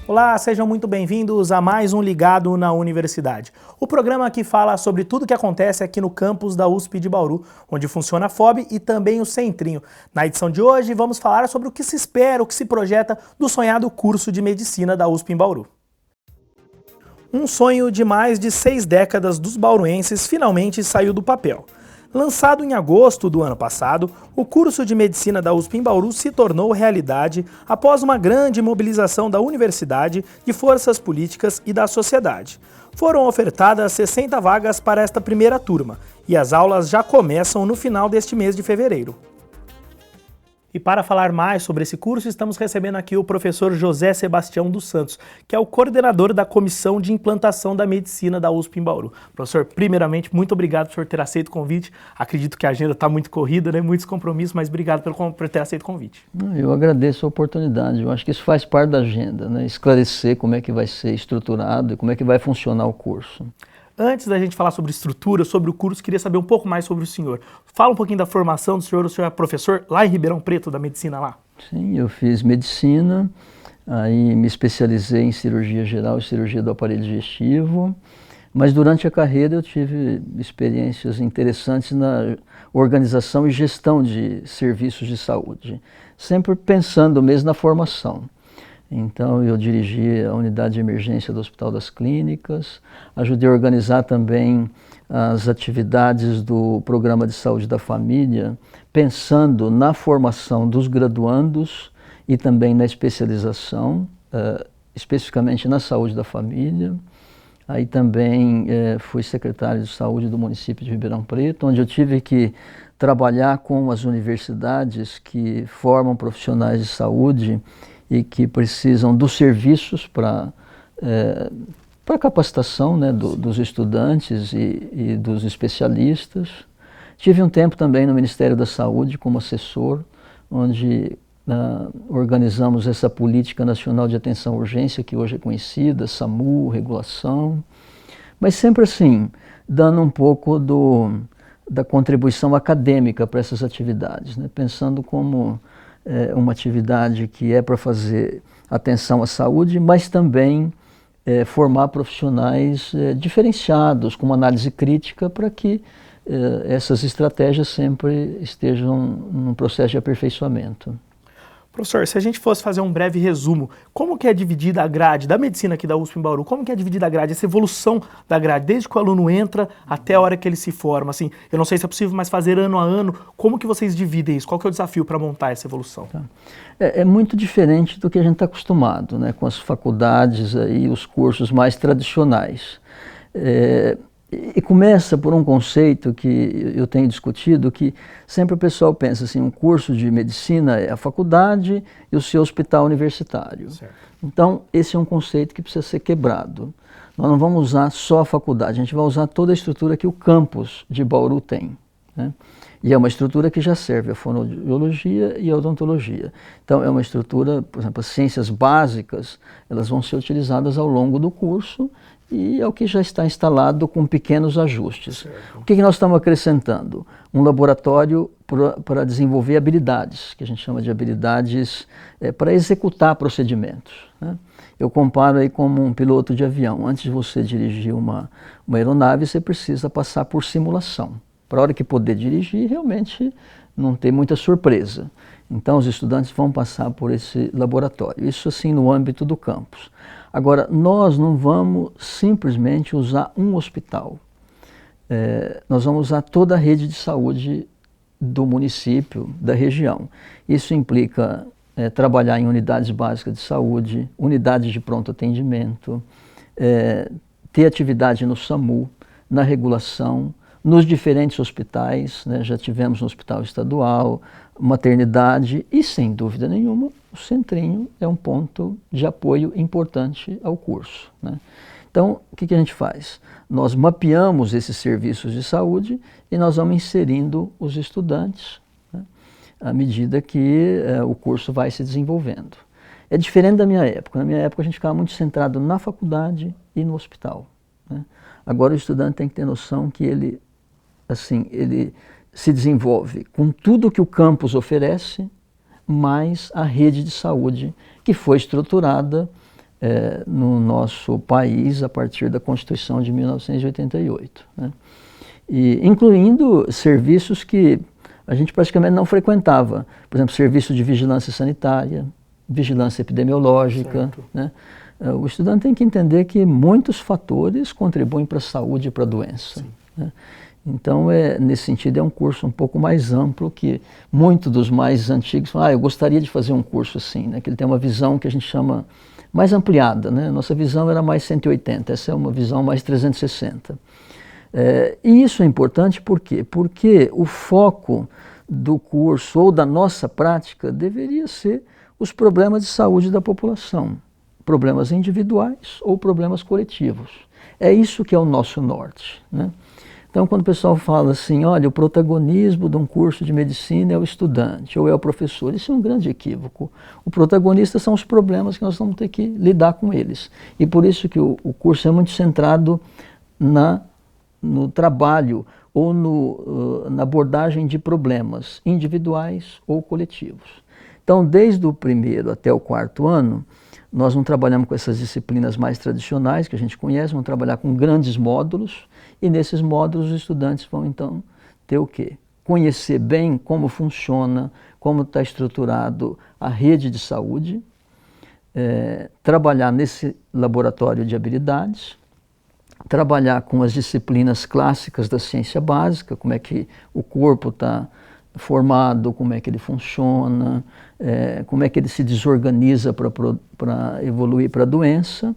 Olá, sejam muito bem-vindos a mais um Ligado na Universidade. O programa que fala sobre tudo o que acontece aqui no campus da USP de Bauru, onde funciona a FOB e também o Centrinho. Na edição de hoje vamos falar sobre o que se espera, o que se projeta do sonhado curso de Medicina da USP em Bauru. Um sonho de mais de 6 décadas dos bauruenses finalmente saiu do papel. Lançado em agosto do ano passado, o curso de Medicina da USP em Bauru se tornou realidade após uma grande mobilização da universidade, de forças políticas e da sociedade. Foram ofertadas 60 vagas para esta primeira turma, e as aulas já começam no final deste mês de fevereiro. E para falar mais sobre esse curso, estamos recebendo aqui o professor José Sebastião dos Santos, que é o coordenador da Comissão de Implantação da Medicina da USP em Bauru. Professor, primeiramente, muito obrigado por ter aceito o convite. Acredito que a agenda está muito corrida, né? Muitos compromissos, mas obrigado por ter aceito o convite. Eu agradeço a oportunidade. Eu acho que isso faz parte da agenda, né? Esclarecer como é que vai ser estruturado e como é que vai funcionar o curso. Antes da gente falar sobre estrutura, sobre o curso, queria saber um pouco mais sobre o senhor. Fala um pouquinho da formação do senhor. O senhor é professor lá em Ribeirão Preto, da medicina lá? Sim, eu fiz medicina, aí me especializei em cirurgia geral e cirurgia do aparelho digestivo, mas durante a carreira eu tive experiências interessantes na organização e gestão de serviços de saúde, sempre pensando mesmo na formação. Então eu dirigi a unidade de emergência do Hospital das Clínicas, ajudei a organizar também as atividades do Programa de Saúde da Família, pensando na formação dos graduandos e também na especialização, especificamente na saúde da família. Aí também fui secretário de saúde do município de Ribeirão Preto, onde eu tive que trabalhar com as universidades que formam profissionais de saúde e que precisam dos serviços para capacitação, né, dos estudantes e dos especialistas. Tive um tempo também no Ministério da Saúde como assessor, onde organizamos essa Política Nacional de Atenção à Urgência, que hoje é conhecida, SAMU, regulação, mas sempre assim, dando um pouco da contribuição acadêmica para essas atividades, né, pensando como uma atividade que é para fazer atenção à saúde, mas também formar profissionais diferenciados, com uma análise crítica, para que essas estratégias sempre estejam num processo de aperfeiçoamento. Professor, se a gente fosse fazer um breve resumo, como que é dividida a grade da medicina aqui da USP em Bauru? Como que é dividida a grade, essa evolução da grade, desde que o aluno entra até a hora que ele se forma? Assim, eu não sei se é possível, mas fazer ano a ano, como que vocês dividem isso? Qual que é o desafio para montar essa evolução? Tá. É muito diferente do que a gente está acostumado, né, com as faculdades e os cursos mais tradicionais. E começa por um conceito que eu tenho discutido, que sempre o pessoal pensa assim, um curso de medicina é a faculdade e o seu hospital universitário. Certo. Então, esse é um conceito que precisa ser quebrado. Nós não vamos usar só a faculdade, a gente vai usar toda a estrutura que o campus de Bauru tem, né? E é uma estrutura que já serve a fonoaudiologia e a odontologia. Então, é uma estrutura, por exemplo, as ciências básicas, elas vão ser utilizadas ao longo do curso, e é o que já está instalado com pequenos ajustes. Certo. O que nós estamos acrescentando? Um laboratório para desenvolver habilidades, que a gente chama de habilidades para executar procedimentos, né? Eu comparo aí como um piloto de avião. Antes de você dirigir uma aeronave, você precisa passar por simulação. Para a hora que poder dirigir, realmente não ter muita surpresa. Então, os estudantes vão passar por esse laboratório, isso assim no âmbito do campus. Agora, nós não vamos simplesmente usar um hospital, nós vamos usar toda a rede de saúde do município, da região. Isso implica trabalhar em unidades básicas de saúde, unidades de pronto atendimento, ter atividade no SAMU, na regulação, nos diferentes hospitais, né? Já tivemos no hospital estadual, maternidade e, sem dúvida nenhuma, o Centrinho é um ponto de apoio importante ao curso, né? Então, o que a gente faz? Nós mapeamos esses serviços de saúde e nós vamos inserindo os estudantes, né, à medida que o curso vai se desenvolvendo. É diferente da minha época. Na minha época a gente ficava muito centrado na faculdade e no hospital, né? Agora o estudante tem que ter noção que ele se desenvolve com tudo que o campus oferece, mais a rede de saúde que foi estruturada no nosso país a partir da Constituição de 1988, né? E incluindo serviços que a gente praticamente não frequentava, por exemplo, serviço de vigilância sanitária, vigilância epidemiológica, né? O estudante tem que entender que muitos fatores contribuem para a saúde e para a doença, né? Então, nesse sentido, é um curso um pouco mais amplo que muitos dos mais antigos falam, eu gostaria de fazer um curso assim, né? Que ele tem uma visão que a gente chama mais ampliada, né? Nossa visão era mais 180, essa é uma visão mais 360. E isso é importante por quê? Porque o foco do curso ou da nossa prática deveria ser os problemas de saúde da população, problemas individuais ou problemas coletivos. É isso que é o nosso norte, né? Então, quando o pessoal fala assim, olha, o protagonismo de um curso de medicina é o estudante ou é o professor, isso é um grande equívoco. O protagonista são os problemas que nós vamos ter que lidar com eles. E por isso que o curso é muito centrado no trabalho ou na abordagem de problemas individuais ou coletivos. Então, desde o primeiro até o quarto ano, nós não trabalhamos com essas disciplinas mais tradicionais que a gente conhece, vamos trabalhar com grandes módulos, e nesses módulos os estudantes vão então ter o quê? Conhecer bem como funciona, como está estruturado a rede de saúde, trabalhar nesse laboratório de habilidades, trabalhar com as disciplinas clássicas da ciência básica, como é que o corpo está formado, como é que ele funciona, como é que ele se desorganiza para evoluir para a doença.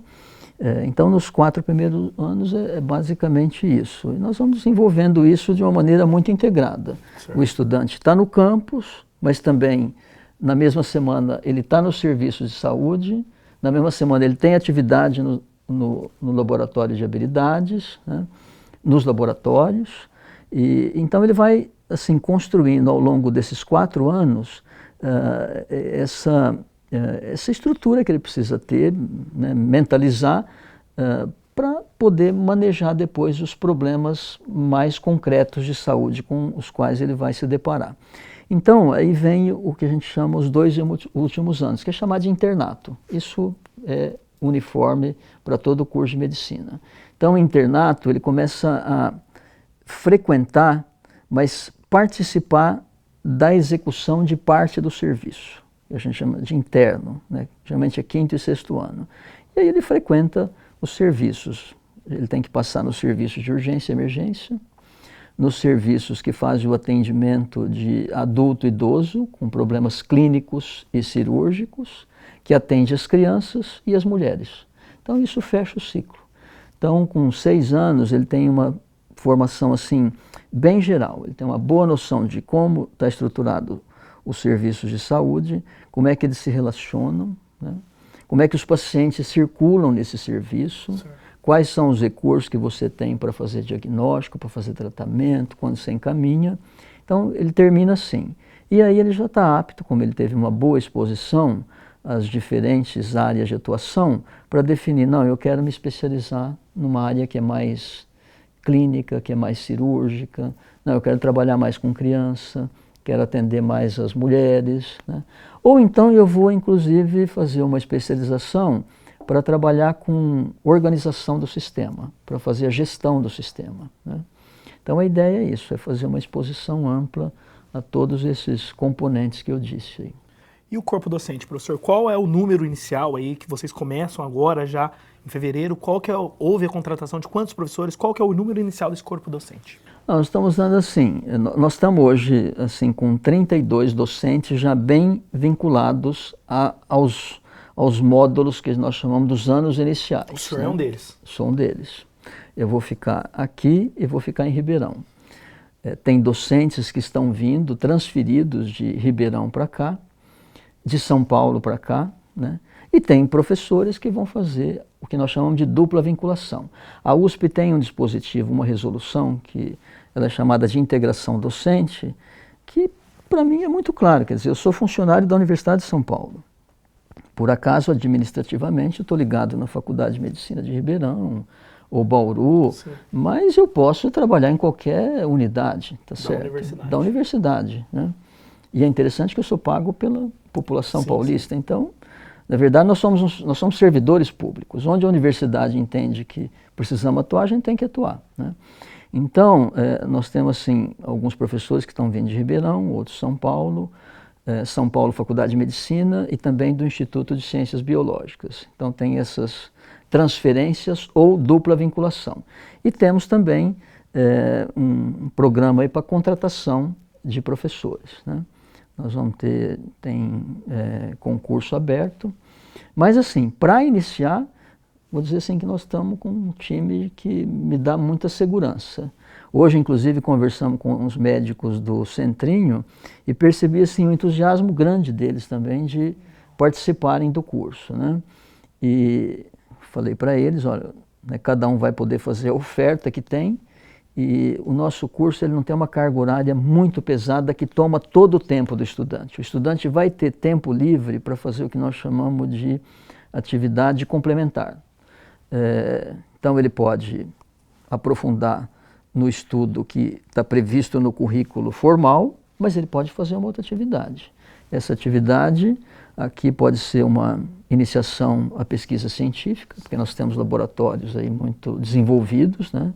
Então, nos 4 primeiros anos é basicamente isso. E nós vamos desenvolvendo isso de uma maneira muito integrada. Certo. O estudante está no campus, mas também, na mesma semana, ele está nos serviços de saúde, na mesma semana ele tem atividade no laboratório de habilidades, né, nos laboratórios, e então ele vai assim, construindo ao longo desses 4 anos essa estrutura que ele precisa ter, né, mentalizar, para poder manejar depois os problemas mais concretos de saúde com os quais ele vai se deparar. Então, aí vem o que a gente chama os 2 últimos anos, que é chamado de internato. Isso é uniforme para todo o curso de medicina. Então, o internato, ele começa a frequentar, mas participar da execução de parte do serviço. A gente chama de interno, né? Geralmente é 5º e 6º ano. E aí ele frequenta os serviços. Ele tem que passar nos serviços de urgência e emergência, nos serviços que fazem o atendimento de adulto e idoso com problemas clínicos e cirúrgicos, que atende as crianças e as mulheres. Então isso fecha o ciclo. Então, com 6 anos, ele tem uma formação assim bem geral. Ele tem uma boa noção de como está estruturado os serviços de saúde, como é que eles se relacionam, né? Como é que os pacientes circulam nesse serviço, certo. Quais são os recursos que você tem para fazer diagnóstico, para fazer tratamento, quando você encaminha. Então, ele termina assim. E aí ele já está apto, como ele teve uma boa exposição às diferentes áreas de atuação, para definir, não, eu quero me especializar numa área que é mais clínica, que é mais cirúrgica, não, eu quero trabalhar mais com criança, quero atender mais as mulheres, né? Ou então eu vou, inclusive, fazer uma especialização para trabalhar com organização do sistema, para fazer a gestão do sistema, né? Então a ideia é isso, é fazer uma exposição ampla a todos esses componentes que eu disse aí. E o corpo docente, professor, qual é o número inicial aí que vocês começam agora já em fevereiro? Houve a contratação de quantos professores? Qual que é o número inicial desse corpo docente? Nós estamos dando assim, nós estamos hoje assim com 32 docentes já bem vinculados aos módulos que nós chamamos dos anos iniciais. O senhor é um deles? Sou um deles. Eu vou ficar aqui e vou ficar em Ribeirão. Tem docentes que estão vindo, transferidos de Ribeirão para cá, de São Paulo para cá, né? E tem professores que vão fazer o que nós chamamos de dupla vinculação. A USP tem um dispositivo, uma resolução, que ela é chamada de integração docente, que para mim é muito claro, quer dizer, eu sou funcionário da Universidade de São Paulo. Por acaso, administrativamente, eu estou ligado na Faculdade de Medicina de Ribeirão, ou Bauru, sim, mas eu posso trabalhar em qualquer unidade, tá certo? Da universidade, né? E é interessante que eu sou pago pela população, sim, paulista, sim. Então, na verdade, nós somos servidores públicos. Onde a universidade entende que precisamos atuar, a gente tem que atuar, né? Então, nós temos assim, alguns professores que estão vindo de Ribeirão, outros São Paulo, Faculdade de Medicina e também do Instituto de Ciências Biológicas. Então tem essas transferências ou dupla vinculação. E temos também um programa aí para contratação de professores, né? Nós vamos tem concurso aberto, mas assim, para iniciar, vou dizer assim que nós estamos com um time que me dá muita segurança. Hoje, inclusive, conversamos com os médicos do Centrinho e percebi assim, um entusiasmo grande deles também de participarem do curso, né? E falei para eles, olha, né, cada um vai poder fazer a oferta que tem e o nosso curso ele não tem uma carga horária muito pesada que toma todo o tempo do estudante. O estudante vai ter tempo livre para fazer o que nós chamamos de atividade complementar. Então ele pode aprofundar no estudo que está previsto no currículo formal, mas ele pode fazer uma outra atividade. Essa atividade aqui pode ser uma iniciação à pesquisa científica, porque nós temos laboratórios aí muito desenvolvidos, né,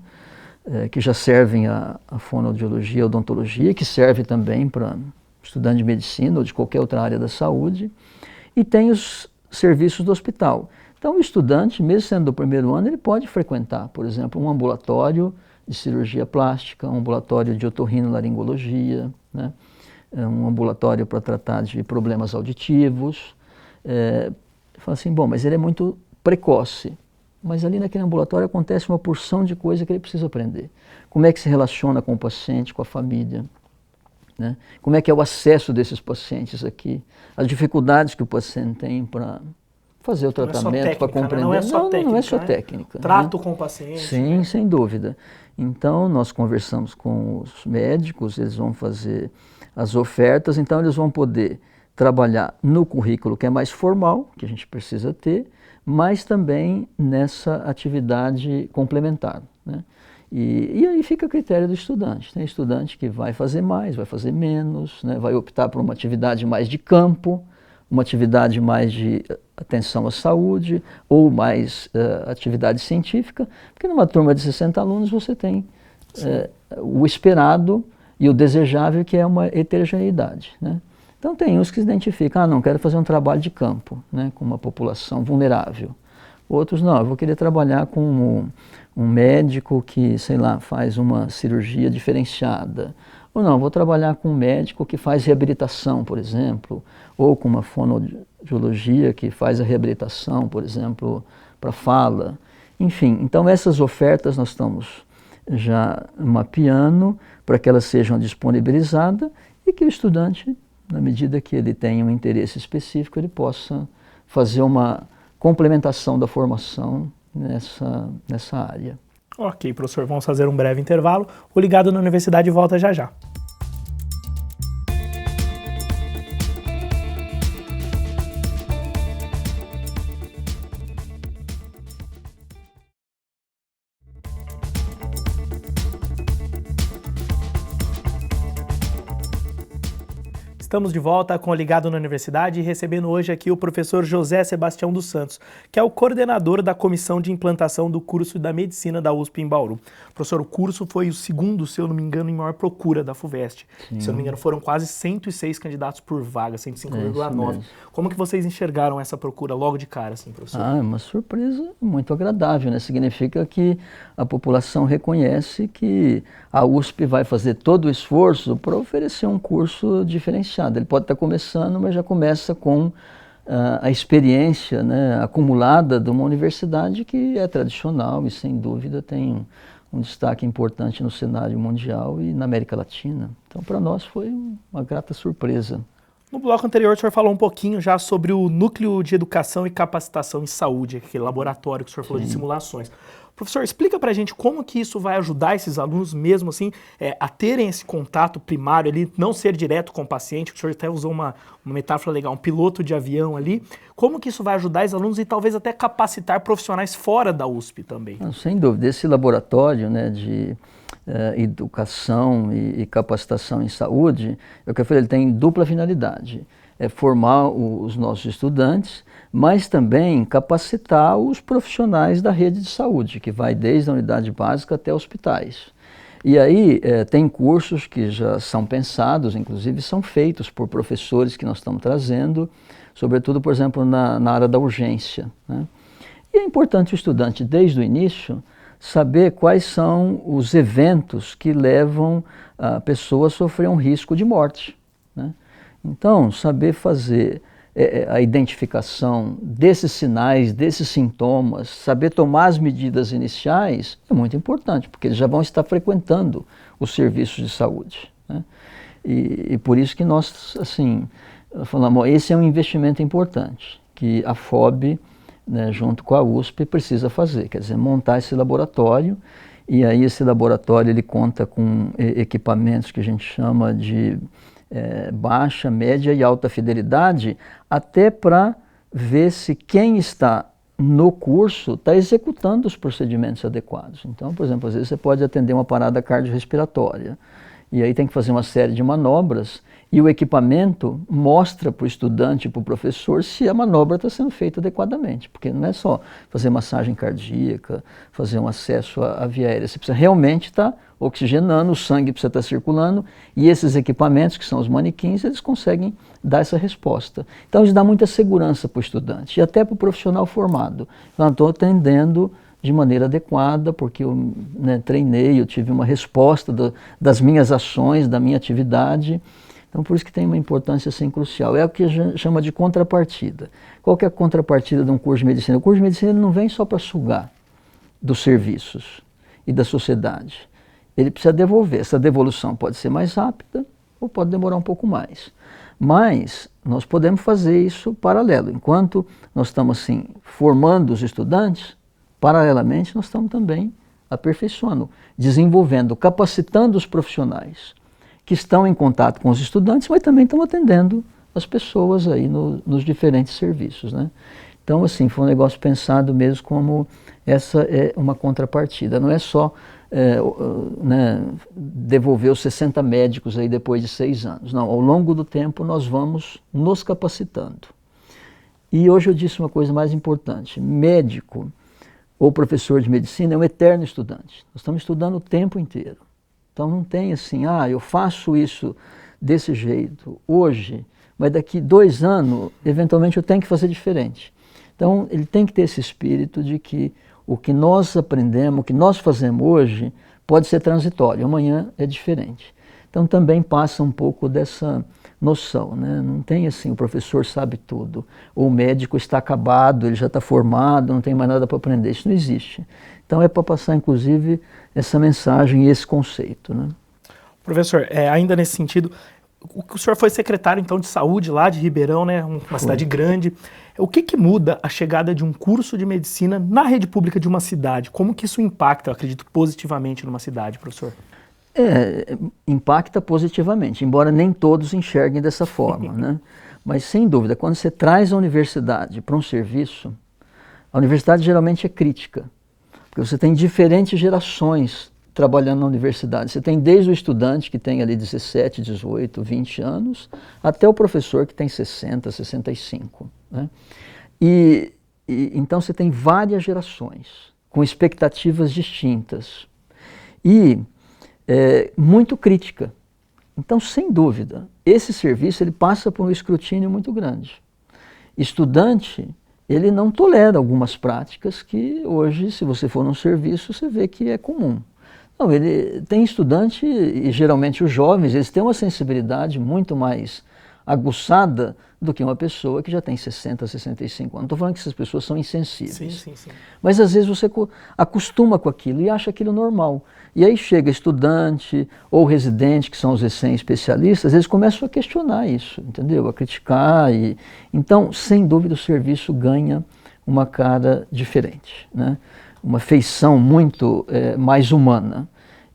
que já servem a fonoaudiologia, a odontologia, que serve também para estudante de medicina ou de qualquer outra área da saúde, e tem os serviços do hospital. Então o estudante, mesmo sendo do primeiro ano, ele pode frequentar, por exemplo, um ambulatório de cirurgia plástica, um ambulatório de otorrinolaringologia, né? Um ambulatório para tratar de problemas auditivos. Fala assim, bom, mas ele é muito precoce. Mas ali naquele ambulatório acontece uma porção de coisa que ele precisa aprender. Como é que se relaciona com o paciente, com a família, né? Como é que é o acesso desses pacientes aqui, as dificuldades que o paciente tem para fazer o tratamento, para compreender. Não é só técnica, não é só técnica. Trato, né? Com o paciente. Sim, né? Sem dúvida. Então, nós conversamos com os médicos, eles vão fazer as ofertas, então eles vão poder trabalhar no currículo que é mais formal, que a gente precisa ter, mas também nessa atividade complementar, né? E aí fica a critério do estudante. Tem estudante que vai fazer mais, vai fazer menos, né? Vai optar por uma atividade mais de campo, uma atividade mais de atenção à saúde ou mais atividade científica, porque numa turma de 60 alunos você tem o esperado e o desejável, que é uma heterogeneidade, né? Então tem uns que se identificam, não, quero fazer um trabalho de campo, né, com uma população vulnerável. Outros, não, eu vou querer trabalhar com um médico que, sei lá, faz uma cirurgia diferenciada. Ou não, vou trabalhar com um médico que faz reabilitação, por exemplo, ou com uma fonoaudiologia que faz a reabilitação, por exemplo, para fala. Enfim, então essas ofertas nós estamos já mapeando para que elas sejam disponibilizadas e que o estudante, na medida que ele tenha um interesse específico, ele possa fazer uma complementação da formação nessa área. Ok, professor, vamos fazer um breve intervalo. O Ligado na Universidade volta já já. Estamos de volta com o Ligado na Universidade e recebendo hoje aqui o professor José Sebastião dos Santos, que é o coordenador da Comissão de Implantação do curso da Medicina da USP em Bauru. Professor, o curso foi o segundo, se eu não me engano, em maior procura da FUVEST. Sim. Se eu não me engano, foram quase 106 candidatos por vaga, 105,9. Como que vocês enxergaram essa procura logo de cara, assim, professor? É uma surpresa muito agradável, né? Significa que a população reconhece que a USP vai fazer todo o esforço para oferecer um curso diferenciado. Ele pode estar começando, mas já começa com a experiência, né, acumulada de uma universidade que é tradicional e, sem dúvida, tem um destaque importante no cenário mundial e na América Latina. Então, para nós foi uma grata surpresa. No bloco anterior, o senhor falou um pouquinho já sobre o Núcleo de Educação e Capacitação em Saúde, aquele laboratório que o senhor falou de simulações. Professor, explica pra gente como que isso vai ajudar esses alunos mesmo assim a terem esse contato primário ali, não ser direto com o paciente, o senhor até usou uma metáfora legal, um piloto de avião ali. Como que isso vai ajudar os alunos e talvez até capacitar profissionais fora da USP também? Sem dúvida, esse laboratório, né, de educação e capacitação em saúde, é o que eu falei, ele tem dupla finalidade. É formar os nossos estudantes, mas também capacitar os profissionais da rede de saúde, que vai desde a unidade básica até hospitais. E aí tem cursos que já são pensados, inclusive são feitos por professores que nós estamos trazendo, sobretudo, por exemplo, na área da urgência, né? E é importante o estudante, desde o início, saber quais são os eventos que levam a pessoa a sofrer um risco de morte, né? Então, saber fazer a identificação desses sinais, desses sintomas, saber tomar as medidas iniciais é muito importante, porque eles já vão estar frequentando os serviços de saúde, né? E por isso que nós, assim, falamos, esse é um investimento importante, que a FOB, né, junto com a USP, precisa fazer, quer dizer, montar esse laboratório, e aí esse laboratório ele conta com equipamentos que a gente chama de baixa, média e alta fidelidade, até para ver se quem está no curso está executando os procedimentos adequados. Então, por exemplo, às vezes você pode atender uma parada cardiorrespiratória, e aí tem que fazer uma série de manobras, e o equipamento mostra para o estudante e para o professor se a manobra está sendo feita adequadamente, porque não é só fazer massagem cardíaca, fazer um acesso à via aérea, você precisa realmente estar oxigenando, o sangue precisa estar circulando, e esses equipamentos, que são os manequins, eles conseguem dar essa resposta. Então, isso dá muita segurança para o estudante, e até para o profissional formado. Eu estou atendendo de maneira adequada, porque eu, né, treinei, eu tive uma resposta das minhas ações, da minha atividade. Então, por isso que tem uma importância assim crucial. É o que a gente chama de contrapartida. Qual que é a contrapartida de um curso de medicina? O curso de medicina não vem só para sugar dos serviços e da sociedade. Ele precisa devolver. Essa devolução pode ser mais rápida ou pode demorar um pouco mais. Mas nós podemos fazer isso paralelo. Enquanto nós estamos assim, formando os estudantes, paralelamente nós estamos também aperfeiçoando, desenvolvendo, capacitando os profissionais que estão em contato com os estudantes, mas também estão atendendo as pessoas aí nos diferentes serviços, né? Então, assim, foi um negócio pensado mesmo como essa é uma contrapartida. Não é só né, devolver os 60 médicos aí depois de 6 anos. Não, ao longo do tempo nós vamos nos capacitando. E hoje eu disse uma coisa mais importante. Médico ou professor de medicina é um eterno estudante. Nós estamos estudando o tempo inteiro. Então não tem assim, eu faço isso desse jeito hoje, mas daqui 2 anos, eventualmente eu tenho que fazer diferente. Então ele tem que ter esse espírito de que o que nós aprendemos, o que nós fazemos hoje, pode ser transitório, amanhã é diferente. Então também passa um pouco dessa noção, né? Não tem assim, o professor sabe tudo, ou o médico está acabado, ele já está formado, não tem mais nada para aprender, isso não existe. Então é para passar, inclusive, essa mensagem e esse conceito, né? Professor, ainda nesse sentido, o senhor foi secretário, então, de saúde lá de Ribeirão, né? Uma cidade grande. O que muda a chegada de um curso de medicina na rede pública de uma cidade? Como que isso impacta, eu acredito, positivamente numa cidade, professor? Impacta positivamente, embora nem todos enxerguem dessa forma, né? Mas, sem dúvida, quando você traz a universidade para um serviço, a universidade geralmente é crítica, porque você tem diferentes gerações trabalhando na universidade. Você tem desde o estudante que tem ali 17, 18, 20 anos, até o professor que tem 60, 65. Né? Então você tem várias gerações, com expectativas distintas. E muito crítica. Então, sem dúvida, esse serviço ele passa por um escrutínio muito grande. Estudante, ele não tolera algumas práticas que hoje, se você for num serviço, você vê que é comum. Não, ele tem estudante, e geralmente os jovens, eles têm uma sensibilidade muito mais aguçada do que uma pessoa que já tem 60, 65 anos. Não estou falando que essas pessoas são insensíveis. Sim. Mas às vezes você acostuma com aquilo e acha aquilo normal. E aí chega estudante ou residente, que são os recém-especialistas, eles começam a questionar isso, entendeu? A criticar. Então, sem dúvida, o serviço ganha uma cara diferente, né? Uma feição muito mais humana.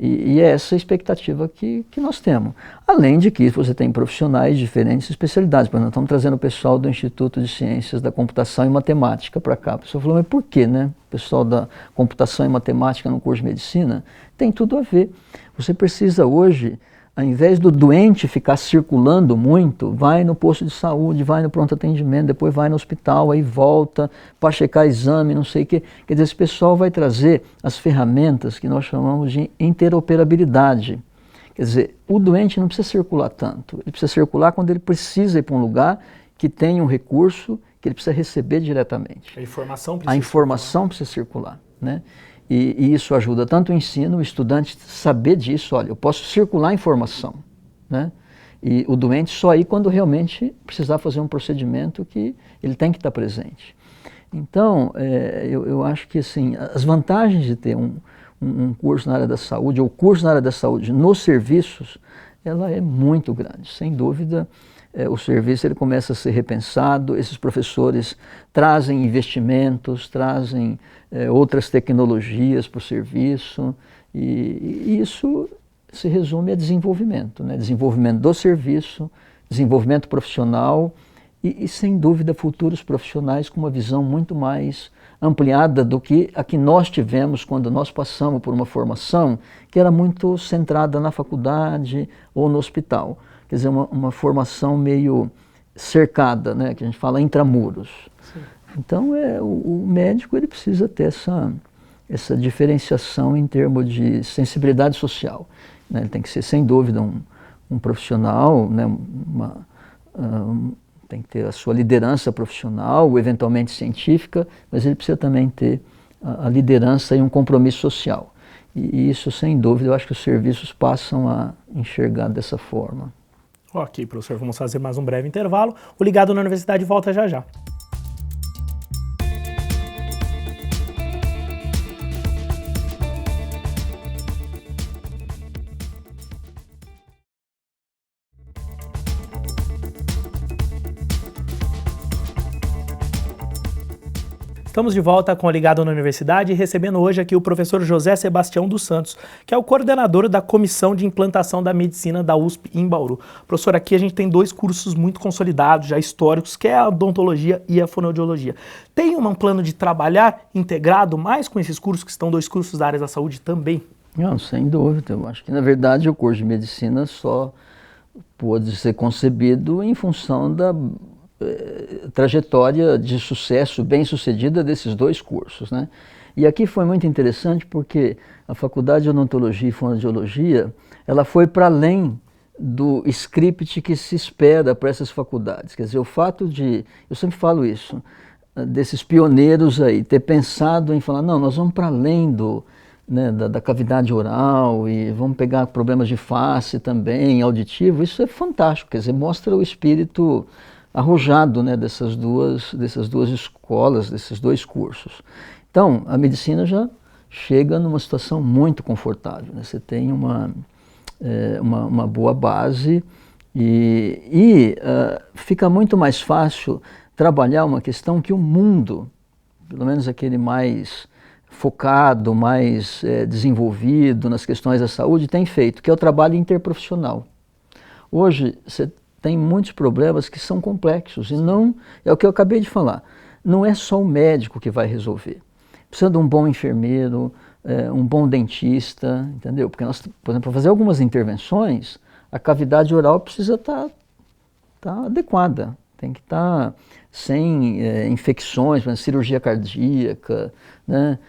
E é essa a expectativa que nós temos. Além de que você tem profissionais de diferentes especialidades. Por exemplo, nós estamos trazendo o pessoal do Instituto de Ciências da Computação e Matemática para cá. A pessoa falou, mas por quê, né? O pessoal da computação e matemática no curso de medicina tem tudo a ver. Você precisa hoje, ao invés do doente ficar circulando muito, vai no posto de saúde, vai no pronto atendimento, depois vai no hospital, aí volta para checar exame, não sei o quê. Quer dizer, esse pessoal vai trazer as ferramentas que nós chamamos de interoperabilidade. Quer dizer, o doente não precisa circular tanto, ele precisa circular quando ele precisa ir para um lugar que tem um recurso que ele precisa receber diretamente. A informação precisa circular, né? E isso ajuda tanto o ensino, o estudante saber disso, olha, eu posso circular a informação, né? E o doente só ir quando realmente precisar fazer um procedimento que ele tem que estar presente. Então, eu acho que assim, as vantagens de ter um curso na área da saúde, ou curso na área da saúde nos serviços, ela é muito grande, sem dúvida. O serviço ele começa a ser repensado, esses professores trazem investimentos, trazem outras tecnologias para o serviço, e isso se resume a desenvolvimento, né? Desenvolvimento do serviço, desenvolvimento profissional e, sem dúvida, futuros profissionais com uma visão muito mais ampliada do que a que nós tivemos quando nós passamos por uma formação que era muito centrada na faculdade ou no hospital. Quer dizer, uma formação meio cercada, né, que a gente fala intramuros. Sim. Então, o médico ele precisa ter essa diferenciação em termos de sensibilidade social, né? Ele tem que ser, sem dúvida, um profissional, né, tem que ter a sua liderança profissional, eventualmente científica, mas ele precisa também ter a liderança e um compromisso social. E isso, sem dúvida, eu acho que os serviços passam a enxergar dessa forma. Ok, professor, vamos fazer mais um breve intervalo. O Ligado na Universidade volta já já. Estamos de volta com o Ligado na Universidade, recebendo hoje aqui o professor José Sebastião dos Santos, que é o coordenador da Comissão de Implantação da Medicina da USP em Bauru. Professor, aqui a gente tem dois cursos muito consolidados, já históricos, que é a odontologia e a fonoaudiologia. Tem um plano de trabalhar integrado mais com esses cursos, que estão dois cursos da área da saúde também? Não, sem dúvida. Eu acho que, na verdade, o curso de medicina só pôde ser concebido em função da trajetória de sucesso bem sucedida desses dois cursos, né? E aqui foi muito interessante porque a Faculdade de Odontologia e Fonoaudiologia ela foi para além do script que se espera para essas faculdades. Quer dizer, o fato de, eu sempre falo isso, desses pioneiros aí, ter pensado em falar, não, nós vamos para além da cavidade oral e vamos pegar problemas de face também, auditivo, isso é fantástico, quer dizer, mostra o espírito arrojado, né, dessas duas escolas, desses dois cursos. Então, a medicina já chega numa situação muito confortável, né? Você tem uma boa base e fica muito mais fácil trabalhar uma questão que o mundo, pelo menos aquele mais focado, mais desenvolvido nas questões da saúde, tem feito, que é o trabalho interprofissional. Hoje, você tem muitos problemas que são complexos e não, é o que eu acabei de falar, não é só o médico que vai resolver. Precisa de um bom enfermeiro, um bom dentista, entendeu? Porque nós, por exemplo, para fazer algumas intervenções, a cavidade oral precisa estar adequada, tem que estar sem infecções, por exemplo, cirurgia cardíaca, né?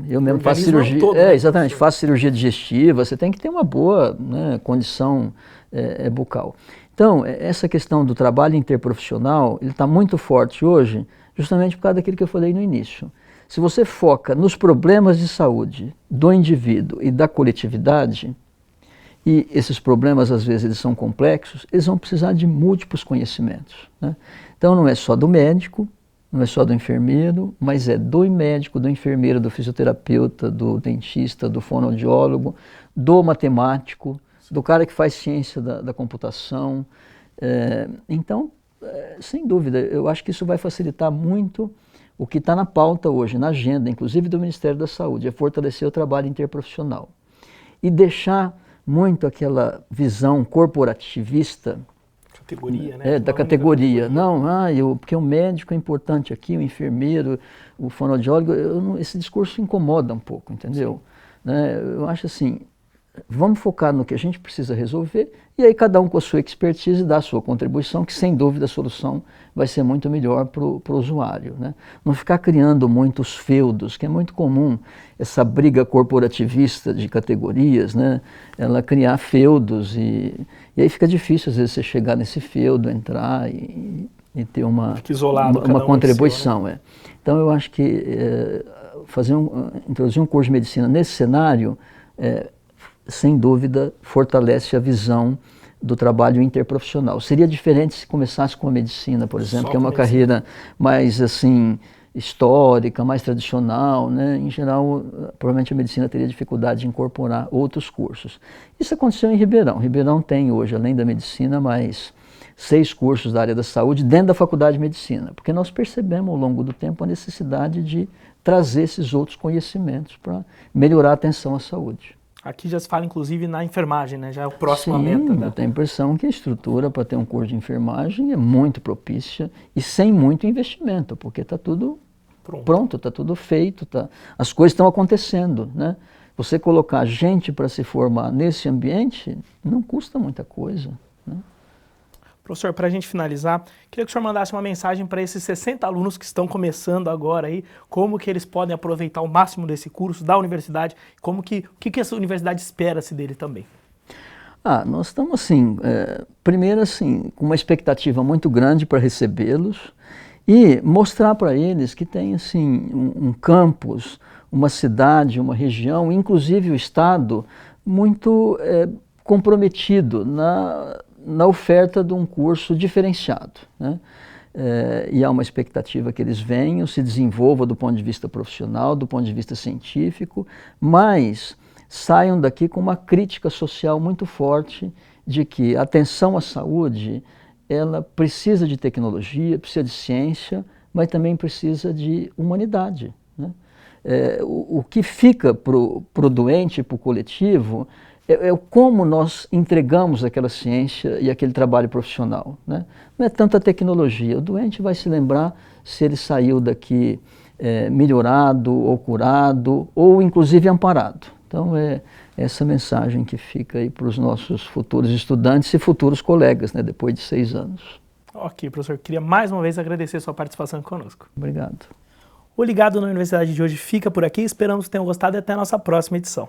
Eu mesmo faço cirurgia, todo, né, exatamente, faço cirurgia digestiva, você tem que ter uma boa, né, condição bucal. Então, essa questão do trabalho interprofissional, ele está muito forte hoje, justamente por causa daquilo que eu falei no início. Se você foca nos problemas de saúde do indivíduo e da coletividade, e esses problemas às vezes eles são complexos, eles vão precisar de múltiplos conhecimentos, né? Então não é só do médico, não é só do enfermeiro, mas é do médico, do enfermeiro, do fisioterapeuta, do dentista, do fonoaudiólogo, do matemático, do cara que faz ciência da computação. Então, sem dúvida, eu acho que isso vai facilitar muito o que está na pauta hoje, na agenda, inclusive do Ministério da Saúde, é fortalecer o trabalho interprofissional e deixar muito aquela visão corporativista categoria, né? da categoria. Não, porque o médico é importante aqui, o enfermeiro, o fonoaudiólogo, esse discurso incomoda um pouco, entendeu? Né? Eu acho assim, vamos focar no que a gente precisa resolver e aí cada um com a sua expertise dá a sua contribuição, que sem dúvida a solução vai ser muito melhor para o usuário, né? Não ficar criando muitos feudos, que é muito comum essa briga corporativista de categorias, né? Ela criar feudos e aí fica difícil às vezes você chegar nesse feudo, entrar e ter uma contribuição. Seu, né? Então eu acho que introduzir um curso de medicina nesse cenário sem dúvida, fortalece a visão do trabalho interprofissional. Seria diferente se começasse com a medicina, por exemplo, que é uma carreira mais assim, histórica, mais tradicional, né? Em geral, provavelmente a medicina teria dificuldade de incorporar outros cursos. Isso aconteceu em Ribeirão. Ribeirão tem hoje, além da medicina, mais 6 cursos da área da saúde dentro da faculdade de medicina, porque nós percebemos ao longo do tempo a necessidade de trazer esses outros conhecimentos para melhorar a atenção à saúde. Aqui já se fala, inclusive, na enfermagem, né? Já é o próximo meta. Né? Eu tenho a impressão que a estrutura para ter um curso de enfermagem é muito propícia e sem muito investimento, porque está tudo pronto, está tudo feito, as coisas estão acontecendo, né? Você colocar gente para se formar nesse ambiente não custa muita coisa, né? Professor, para a gente finalizar, queria que o senhor mandasse uma mensagem para esses 60 alunos que estão começando agora aí, como que eles podem aproveitar o máximo desse curso da universidade, o que essa universidade espera-se dele também? Nós estamos assim, primeiro assim, com uma expectativa muito grande para recebê-los e mostrar para eles que tem assim um campus, uma cidade, uma região, inclusive o estado, muito comprometido na oferta de um curso diferenciado, né? E há uma expectativa que eles venham, se desenvolvam do ponto de vista profissional, do ponto de vista científico, mas saiam daqui com uma crítica social muito forte de que a atenção à saúde, ela precisa de tecnologia, precisa de ciência, mas também precisa de humanidade, né? O que fica para o doente, para o coletivo, é como nós entregamos aquela ciência e aquele trabalho profissional, né? Não é tanta tecnologia, o doente vai se lembrar se ele saiu daqui melhorado ou curado ou inclusive amparado. Então é essa mensagem que fica aí para os nossos futuros estudantes e futuros colegas, né, depois de 6 anos. Ok, professor, queria mais uma vez agradecer a sua participação conosco. Obrigado. O Ligado na Universidade de hoje fica por aqui, esperamos que tenham gostado e até a nossa próxima edição.